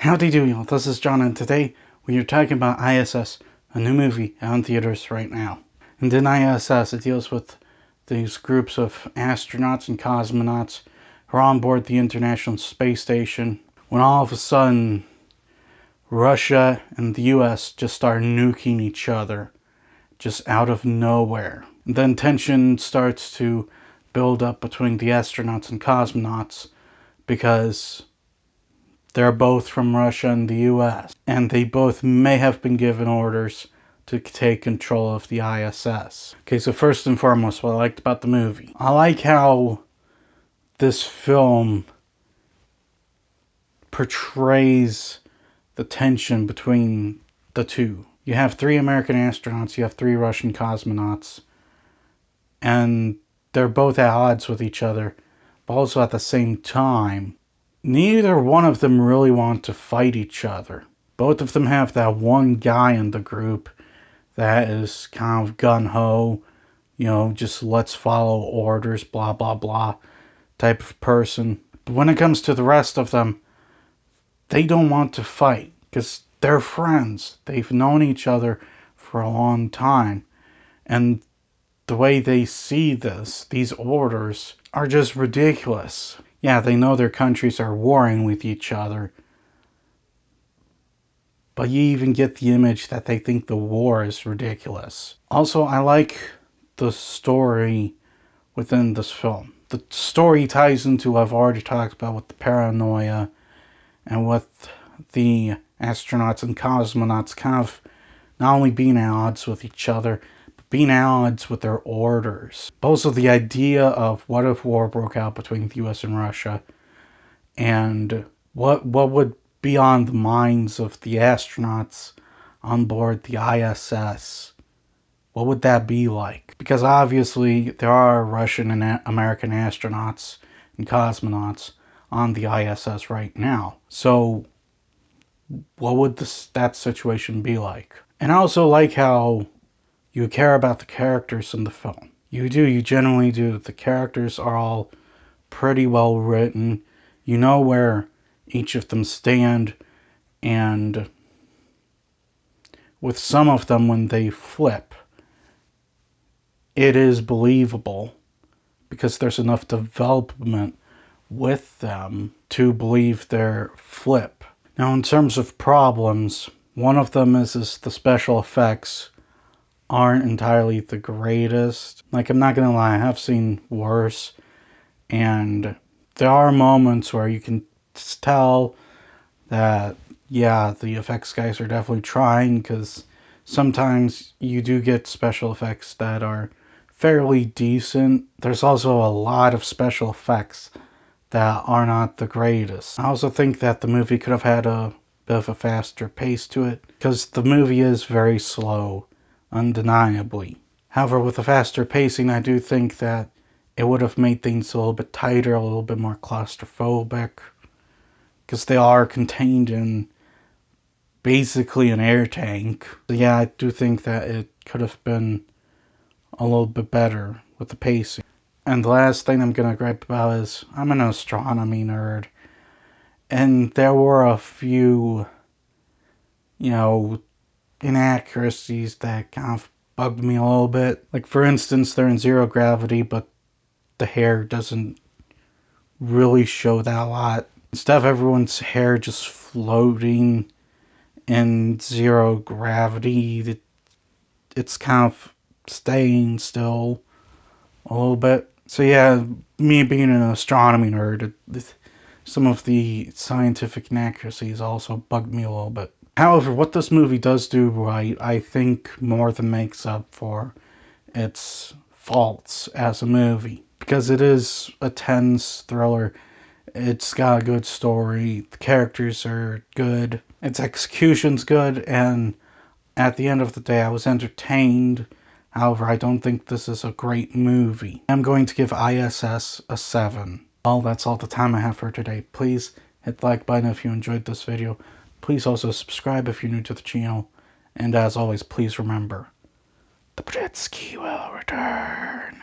Howdy do y'all, this is John, and today we are talking about ISS, a new movie out in theaters right now. And in ISS, it deals with these groups of astronauts and cosmonauts who are on board the International Space Station when all of a sudden Russia and the US just start nuking each other, just out of nowhere. And then tension starts to build up between the astronauts and cosmonauts because they're both from Russia and the US, and they both may have been given orders to take control of the ISS. Okay, so first and foremost, what I liked about the movie. I like how this film portrays the tension between the two. You have 3 American astronauts, you have 3 Russian cosmonauts, and they're both at odds with each other, but also at the same time, neither one of them really want to fight each other. Both of them have that one guy in the group that is kind of gung-ho, just let's follow orders, blah, blah, blah type of person. But when it comes to the rest of them, they don't want to fight because they're friends. They've known each other for a long time. And the way they see these orders, are just ridiculous. Yeah, they know their countries are warring with each other, but you even get the image that they think the war is ridiculous. Also, I like the story within this film. The story ties into what I've already talked about with the paranoia and with the astronauts and cosmonauts kind of not only being at odds with each other, being at odds with their orders. Also, the idea of what if war broke out between the US and Russia, and what would be on the minds of the astronauts on board the ISS. What would that be like? Because obviously there are Russian and American astronauts and cosmonauts on the ISS right now. So what would that situation be like? And I also like how you care about the characters in the film. You generally do. The characters are all pretty well written. You know where each of them stand, and with some of them, when they flip, it is believable because there's enough development with them to believe their flip. Now, in terms of problems, one of them is the special effects aren't entirely the greatest. Like, I'm not gonna lie, I have seen worse, and there are moments where you can tell that, yeah, the effects guys are definitely trying, because sometimes you do get special effects that are fairly decent. There's also a lot of special effects that are not the greatest. I also think that the movie could have had a bit of a faster pace to it, because the movie is very slow, undeniably. However, with a faster pacing, I do think that it would have made things a little bit tighter, a little bit more claustrophobic, because they are contained in basically an air tank. So yeah, I do think that it could have been a little bit better with the pacing. And the last thing I'm gonna gripe about is, I'm an astronomy nerd, and there were a few, inaccuracies that kind of bugged me a little bit. Like, for instance, they're in zero gravity, but the hair doesn't really show that a lot. Instead of everyone's hair just floating in zero gravity, it's kind of staying still a little bit. So yeah, me being an astronomy nerd, some of the scientific inaccuracies also bugged me a little bit. However, what this movie does do right, I think more than makes up for its faults as a movie. Because it is a tense thriller. It's got a good story, the characters are good, its execution's good, and at the end of the day I was entertained. However, I don't think this is a great movie. I'm going to give ISS a 7. Well, that's all the time I have for today. Please hit the like button if you enjoyed this video. Please also subscribe if you're new to the channel. And as always, please remember, the Britsky will return.